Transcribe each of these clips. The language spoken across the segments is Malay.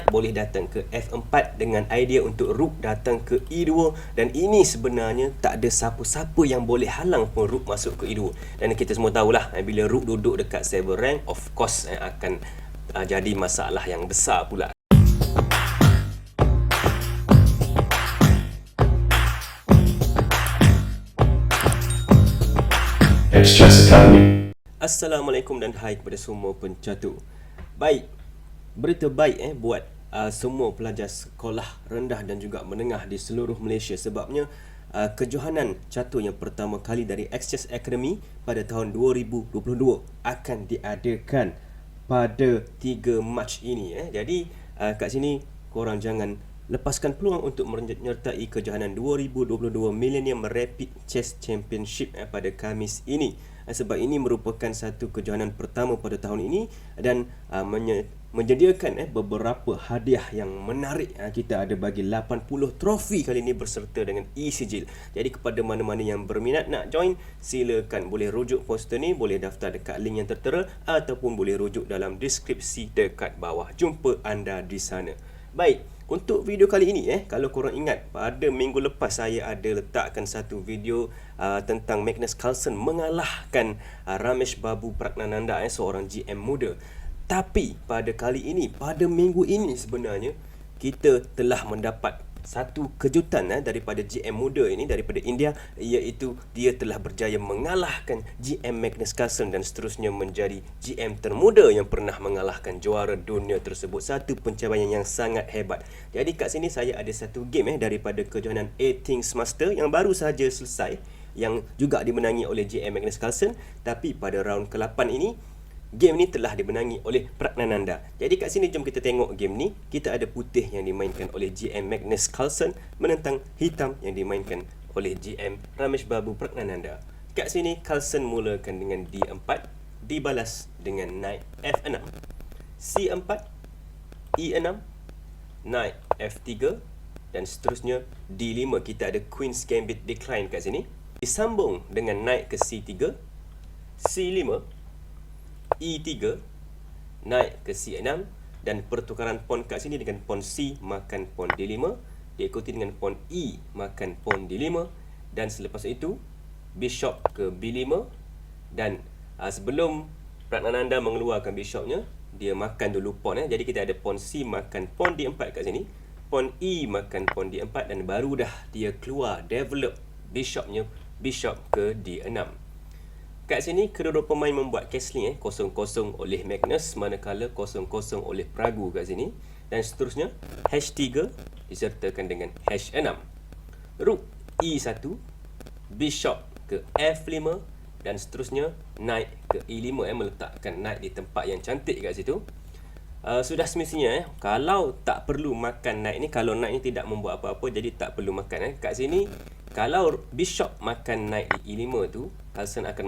boleh datang ke F4 dengan idea untuk rook datang ke E2, dan ini sebenarnya tak ada siapa-siapa yang boleh halang pun rook masuk ke E2. Dan kita semua tahulah bila rook duduk dekat 7 rank, of course akan jadi masalah yang besar pula. Assalamualaikum dan hai kepada semua pencatur. Baik, berita baik buat semua pelajar sekolah rendah dan juga menengah di seluruh Malaysia, sebabnya kejohanan catur yang pertama kali dari X-Chess Academy pada tahun 2022 akan diadakan pada 3 Mac ini. Jadi kat sini korang jangan lepaskan peluang untuk menyertai kejohanan 2022 Millennium Rapid Chess Championship pada Khamis ini, sebab ini merupakan satu kejohanan pertama pada tahun ini dan menyediakan beberapa hadiah yang menarik. Kita ada bagi 80 trofi kali ini berserta dengan e-sijil. Jadi kepada mana-mana yang berminat nak join, silakan boleh rujuk poster ni, boleh daftar dekat link yang tertera ataupun boleh rujuk dalam deskripsi dekat bawah. Jumpa anda di sana. Baik, untuk video kali ini kalau korang ingat, pada minggu lepas saya ada letakkan satu video tentang Magnus Carlsen mengalahkan Ramesh Babu Pragnananda, seorang GM muda. Tapi pada kali ini, pada minggu ini sebenarnya, kita telah mendapat satu kejutan daripada GM muda ini daripada India, iaitu dia telah berjaya mengalahkan GM Magnus Carlsen dan seterusnya menjadi GM termuda yang pernah mengalahkan juara dunia tersebut. Satu pencapaian yang sangat hebat. Jadi kat sini saya ada satu game daripada kejohanan A-Things Master yang baru saja selesai, yang juga dimenangi oleh GM Magnus Carlsen. Tapi pada round ke-8 ini, game ni telah dimenangi oleh Pragnananda. Jadi kat sini jom kita tengok game ni. Kita ada putih yang dimainkan oleh GM Magnus Carlsen menentang hitam yang dimainkan oleh GM Ramesh Babu Pragnananda. Kat sini Carlsen mulakan dengan D4, dibalas dengan Knight F6, C4, E6, Knight F3 dan seterusnya D5. Kita ada Queen's Gambit decline kat sini. Disambung dengan Knight ke C3, C5, E3, naik ke C6 dan pertukaran pawn kat sini dengan pawn C makan pawn D5, diikuti dengan pawn E makan pawn D5, dan selepas itu bishop ke B5, dan sebelum Pragnananda mengeluarkan bishopnya, dia makan dulu pawn. Jadi kita ada pawn C makan pawn D4 kat sini, pawn E makan pawn D4, dan baru dah dia keluar develop bishopnya, bishop ke D6. Kat sini kedua-dua pemain membuat castling 0-0 oleh Magnus, manakala 0-0 oleh Pragu kat sini, dan seterusnya H3 disertakan dengan H6, Rook E1, Bishop ke F5 dan seterusnya Knight ke E5, meletakkan Knight di tempat yang cantik kat situ. Sudah semestinya kalau tak perlu makan Knight ni, kalau Knight ni tidak membuat apa-apa, jadi tak perlu makan. Kat sini kalau Bishop makan Knight di E5 tu, Carlsen akan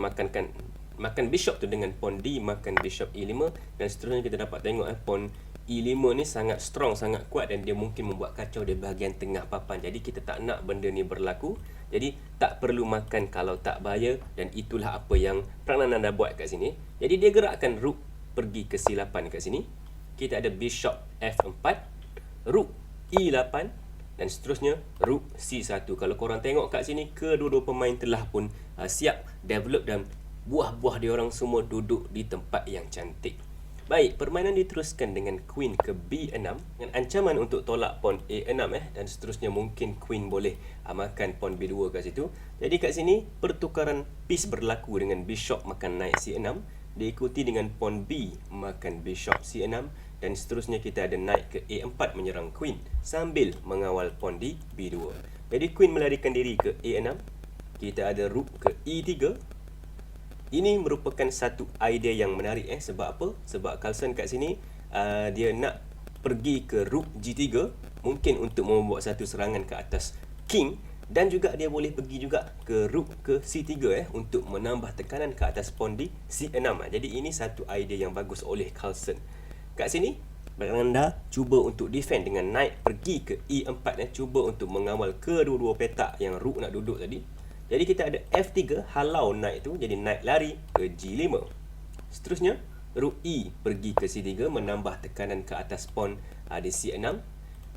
makan Bishop tu dengan pawn D makan Bishop E5, dan seterusnya kita dapat tengok pawn E5 ni sangat strong, sangat kuat, dan dia mungkin membuat kacau di bahagian tengah papan. Jadi kita tak nak benda ni berlaku. Jadi tak perlu makan kalau tak bahaya, dan itulah apa yang Pragnananda buat kat sini. Jadi dia gerakkan Rook pergi ke C8 kat sini. Kita ada Bishop F4, Rook E8 dan seterusnya Rook C1. Kalau korang tengok kat sini, kedua-dua pemain telah pun siap develop dan buah-buah diorang semua duduk di tempat yang cantik. Baik, permainan diteruskan dengan Queen ke B6 dengan ancaman untuk tolak pawn A6 dan seterusnya mungkin Queen boleh makan pawn B2 kat situ. Jadi kat sini pertukaran piece berlaku dengan Bishop makan Knight C6, diikuti dengan pawn B makan Bishop C6, dan seterusnya kita ada Knight ke A4 menyerang Queen sambil mengawal pawn di B2. Jadi Queen melarikan diri ke A6. Kita ada Rook ke E3. Ini merupakan satu idea yang menarik sebab apa? Sebab Carlsen kat sini dia nak pergi ke Rook G3, mungkin untuk membuat satu serangan ke atas King, dan juga dia boleh pergi juga ke Rook ke C3 untuk menambah tekanan ke atas pawn di C6. Jadi ini satu idea yang bagus oleh Carlsen. Kat sini Pragnananda cuba untuk defend dengan Knight pergi ke E4, cuba untuk mengawal kedua-dua petak yang Rook nak duduk tadi. Jadi kita ada F3 halau Knight tu, jadi Knight lari ke G5. Seterusnya Rook E pergi ke C3 menambah tekanan ke atas pawn di C6.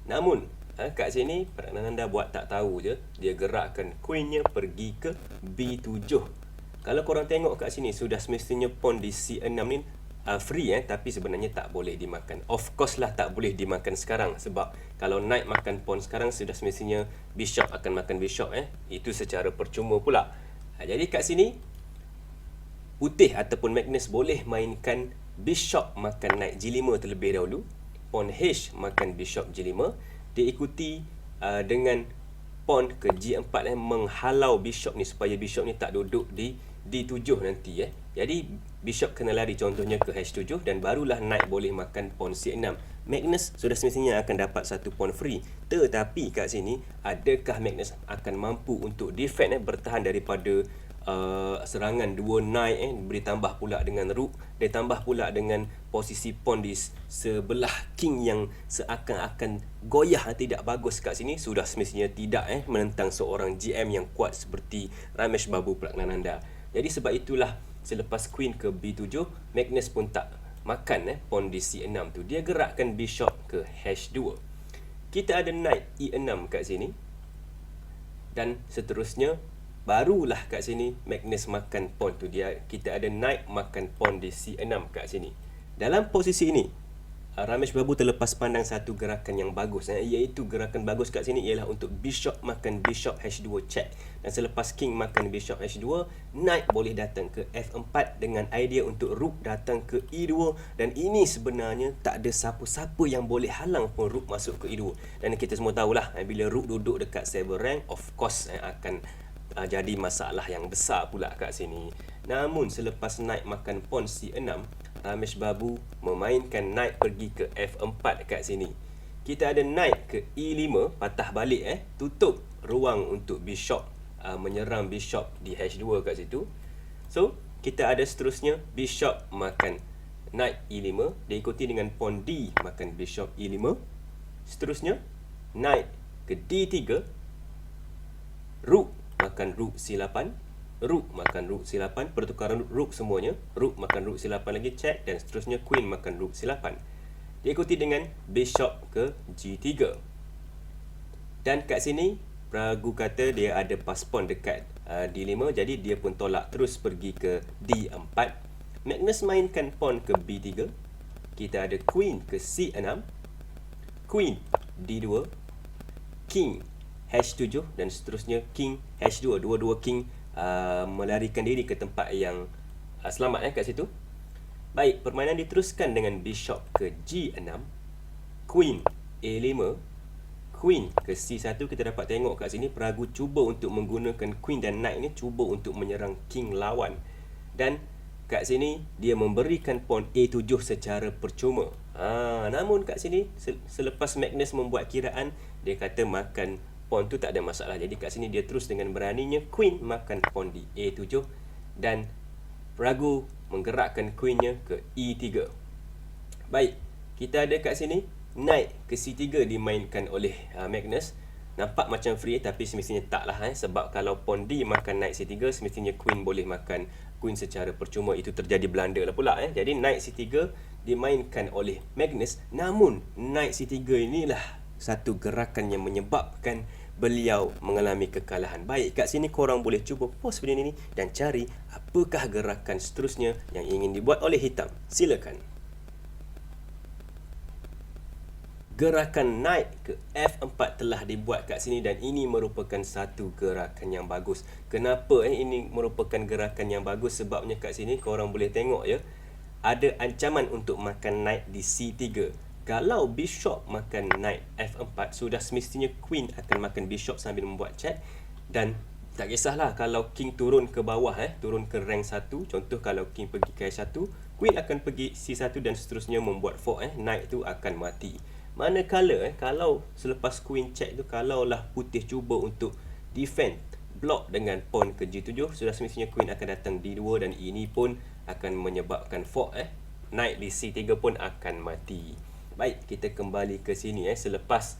Namun kat sini Pragnananda buat tak tahu je, dia gerakkan queennya pergi ke B7. Kalau korang tengok kat sini, sudah semestinya pawn di C6 ni free tapi sebenarnya tak boleh dimakan. Of course lah tak boleh dimakan sekarang, sebab kalau knight makan pawn sekarang, sudah semestinya bishop akan makan bishop itu secara percuma pula. Jadi kat sini putih ataupun Magnus boleh mainkan bishop makan knight G5 terlebih dahulu, pawn H makan bishop G5, diikuti dengan pawn ke G4 menghalau bishop ni supaya bishop ni tak duduk di D7 nanti Jadi bishop kena lari contohnya ke H7, dan barulah knight boleh makan pawn C6. Magnus sudah semestinya akan dapat satu pawn free. Tetapi kat sini, adakah Magnus akan mampu untuk defend bertahan daripada serangan dua knight beri tambah pula dengan rook, ditambah pula dengan posisi pawn di sebelah king yang seakan-akan goyah, tidak bagus kat sini. Sudah semestinya tidak menentang seorang GM yang kuat seperti Ramesh Babu Pragnananda. Jadi sebab itulah selepas queen ke B7, Magnus pun tak makan pawn di C6 tu. Dia gerakkan bishop ke H2. Kita ada knight E6 kat sini. Dan seterusnya, barulah kat sini Magnus makan pawn tu. Kita ada knight makan pawn di C6 kat sini. Dalam posisi ini, Ramesh Babu terlepas pandang satu gerakan yang bagus, iaitu gerakan bagus kat sini ialah untuk bishop makan bishop H2 check. Dan selepas king makan bishop H2, knight boleh datang ke F4 dengan idea untuk rook datang ke E2. Dan ini sebenarnya tak ada siapa-siapa yang boleh halang pun rook masuk ke E2. Dan kita semua tahulah, bila rook duduk dekat 7 rank, of course akan jadi masalah yang besar pula kat sini. Namun selepas knight makan pawn C6, Ramesh Babu memainkan knight pergi ke F4 kat sini. Kita ada knight ke E5, patah balik tutup ruang untuk bishop menyerang bishop di H2 kat situ. So, kita ada seterusnya bishop makan knight E5, diikuti dengan pawn D makan bishop E5. Seterusnya, knight ke D3, rook makan rook C8, rook makan rook C8, pertukaran rook semuanya, rook makan rook C8 lagi check, dan seterusnya queen makan rook C8. Diikuti dengan bishop ke G3. Dan kat sini Pragu kata dia ada pas pawn dekat D5, jadi dia pun tolak terus pergi ke D4. Magnus mainkan pawn ke B3. Kita ada queen ke C6, queen D2, king H7, dan seterusnya king H2. Dua-dua king melarikan diri ke tempat yang selamat kat situ. Baik, permainan diteruskan dengan bishop ke G6, queen A5, queen ke C1. Kita dapat tengok kat sini Pragu cuba untuk menggunakan queen dan knight ni, cuba untuk menyerang king lawan. Dan kat sini dia memberikan pawn A7 secara percuma. Namun kat sini selepas Magnus membuat kiraan, dia kata makan pawn tu tak ada masalah. Jadi kat sini dia terus dengan beraninya queen makan pawn di A7, dan Pragu menggerakkan queennya ke E3. Baik, kita ada kat sini knight ke C3 dimainkan oleh Magnus. Nampak macam free, tapi semestinya taklah sebab kalau pawn D makan knight C3, semestinya queen boleh makan queen secara percuma. Itu terjadi blunder lah pula Jadi knight C3 dimainkan oleh Magnus. Namun knight C3 inilah satu gerakan yang menyebabkan beliau mengalami kekalahan. Baik, kat sini korang boleh cuba pause video ini dan cari apakah gerakan seterusnya yang ingin dibuat oleh hitam. Silakan. Gerakan knight ke F4 telah dibuat kat sini, dan ini merupakan satu gerakan yang bagus. Kenapa ini merupakan gerakan yang bagus? Sebabnya kat sini korang boleh tengok ada ancaman untuk makan knight di C3. Kalau bishop makan knight F4, sudah semestinya queen akan makan bishop sambil membuat check. Dan tak kisahlah kalau king turun ke bawah, turun ke rank 1. Contoh kalau king pergi ke H1, queen akan pergi C1 dan seterusnya membuat fork, knight tu akan mati. Manakala kalau selepas queen check tu, kalaulah putih cuba untuk defend block dengan pawn ke G7, sudah semestinya queen akan datang D2, dan ini pun akan menyebabkan fork, knight di C3 pun akan mati. Baik, kita kembali ke sini selepas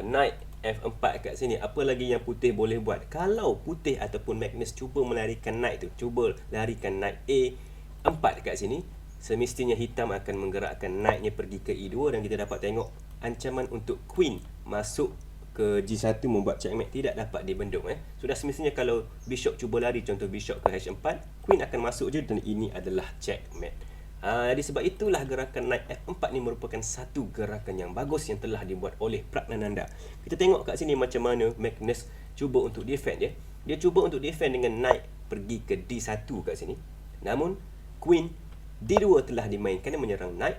knight F4 kat sini, apa lagi yang putih boleh buat? Kalau putih ataupun Magnus cuba melarikan knight tu, cuba larikan knight A4 kat sini, semestinya hitam akan menggerakkan knightnya pergi ke E2, dan kita dapat tengok ancaman untuk queen masuk ke G1 membuat checkmate tidak dapat dibendung. Sudah semestinya kalau bishop cuba lari, contoh bishop ke H4, queen akan masuk je dan ini adalah checkmate. Jadi sebab itulah gerakan knight F4 ni merupakan satu gerakan yang bagus yang telah dibuat oleh Pragnananda. Kita tengok kat sini macam mana Magnus cuba untuk defend dia. Dia cuba untuk defend dengan knight pergi ke D1 kat sini. Namun queen D2 telah dimainkan, dia menyerang knight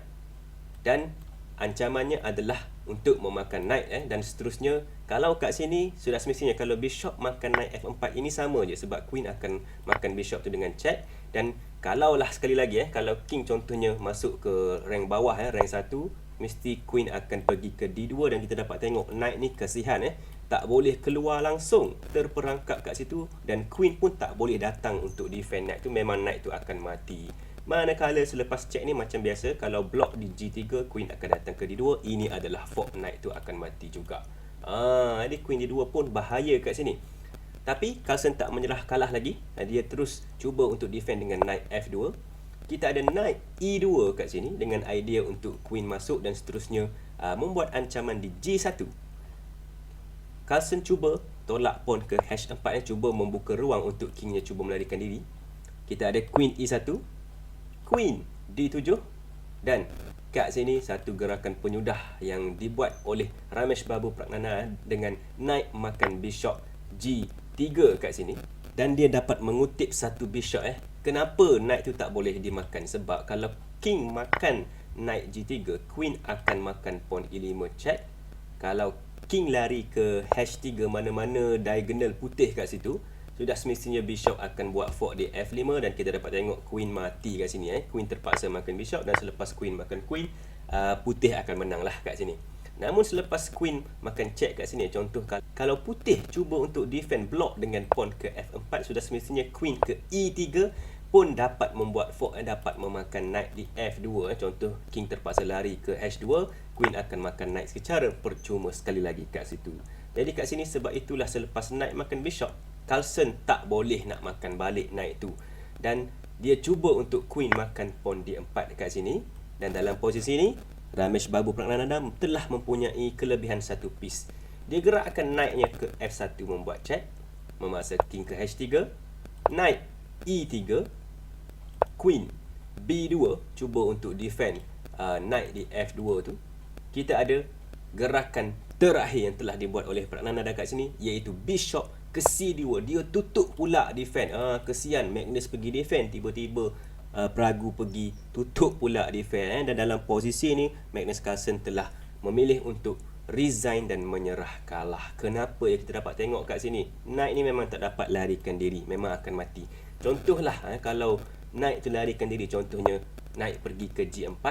dan ancamannya adalah untuk memakan knight dan seterusnya. Kalau kat sini sudah semestinya kalau bishop makan knight F4 ini sama je, sebab queen akan makan bishop tu dengan check. Dan kalaulah sekali lagi kalau king contohnya masuk ke rank bawah rank 1, mesti queen akan pergi ke D2 dan kita dapat tengok knight ni kesihan tak boleh keluar langsung, terperangkap kat situ dan queen pun tak boleh datang untuk defend knight tu, memang knight tu akan mati. Manakala selepas check ni macam biasa, kalau block di G3, queen akan datang ke D2, ini adalah fork, knight tu akan mati juga. Jadi queen D2 pun bahaya kat sini. Tapi Carlsen tak menyerah kalah lagi, dia terus cuba untuk defend dengan knight F2. Kita ada knight E2 kat sini dengan idea untuk queen masuk dan seterusnya membuat ancaman di G1. Carlsen cuba tolak pawn ke H4, cuba membuka ruang untuk kingnya cuba melarikan diri. Kita ada queen E1, queen D7 dan kat sini satu gerakan penyudah yang dibuat oleh Ramesh Babu Pragnananda dengan knight makan bishop G3 kat sini, dan dia dapat mengutip satu bishop. Kenapa knight tu tak boleh dimakan? Sebab kalau king makan knight G3, queen akan makan pawn E5 check. Kalau king lari ke H3, mana-mana diagonal putih kat situ, sudah semestinya bishop akan buat fork di F5 dan kita dapat tengok queen mati kat sini. Queen terpaksa makan bishop dan selepas queen makan queen, putih akan menang lah kat sini. Namun selepas queen makan check kat sini, contoh kalau putih cuba untuk defend block dengan pawn ke F4, sudah semestinya queen ke E3 pun dapat membuat fork, dapat memakan knight di F2. Contoh king terpaksa lari ke H2, queen akan makan knight secara percuma sekali lagi kat situ. Jadi kat sini sebab itulah selepas knight makan bishop, Carlsen tak boleh nak makan balik knight tu dan dia cuba untuk queen makan pawn D4 kat sini. Dan dalam posisi ni Ramesh Babu Pragnananda telah mempunyai kelebihan satu piece. Dia gerakkan knightnya ke F1 membuat check, memaksa king ke H3, knight E3, queen B2 cuba untuk defend knight di F2 tu. Kita ada gerakan terakhir yang telah dibuat oleh Pragnananda kat sini, iaitu bishop ke C2. Dia tutup pula defend. Kesian Magnus pergi defend, tiba-tiba Pragu pergi tutup pula defend. Dan dalam posisi ni Magnus Carlsen telah memilih untuk resign dan menyerah kalah. Kenapa ya kita dapat tengok kat sini, knight ni memang tak dapat larikan diri, memang akan mati. Contohlah kalau knight tu larikan diri, contohnya knight pergi ke G4,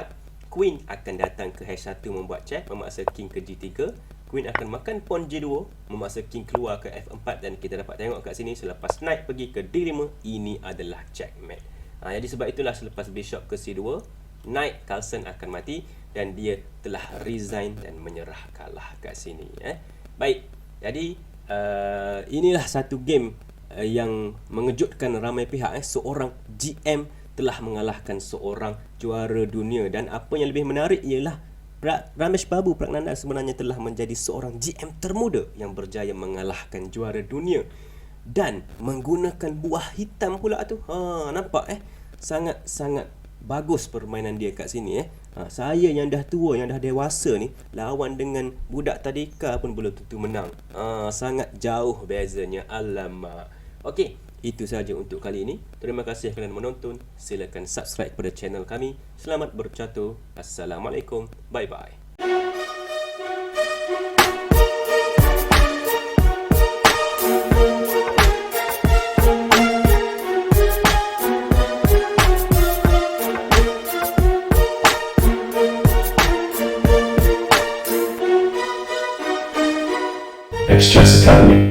queen akan datang ke H1 membuat check, memaksa king ke G3, queen akan makan pawn G2, memaksa king keluar ke F4 dan kita dapat tengok kat sini selepas knight pergi ke D5, ini adalah checkmate. Jadi sebab itulah selepas bishop ke C2, knight Carlsen akan mati dan dia telah resign dan menyerah kalah kat sini. Baik, jadi inilah satu game yang mengejutkan ramai pihak. Seorang GM telah mengalahkan seorang juara dunia, dan apa yang lebih menarik ialah Ramesh Babu Pragnananda sebenarnya telah menjadi seorang GM termuda yang berjaya mengalahkan juara dunia dan menggunakan buah hitam pula tu. Nampak sangat-sangat bagus permainan dia kat sini. Saya yang dah tua, yang dah dewasa ni, lawan dengan budak tadika pun belum tentu menang. Sangat jauh bezanya, alamak. Okey, itu sahaja untuk kali ini. Terima kasih kerana menonton. Silakan subscribe pada channel kami. Selamat bercatur. Assalamualaikum. Bye-bye. Express Academy.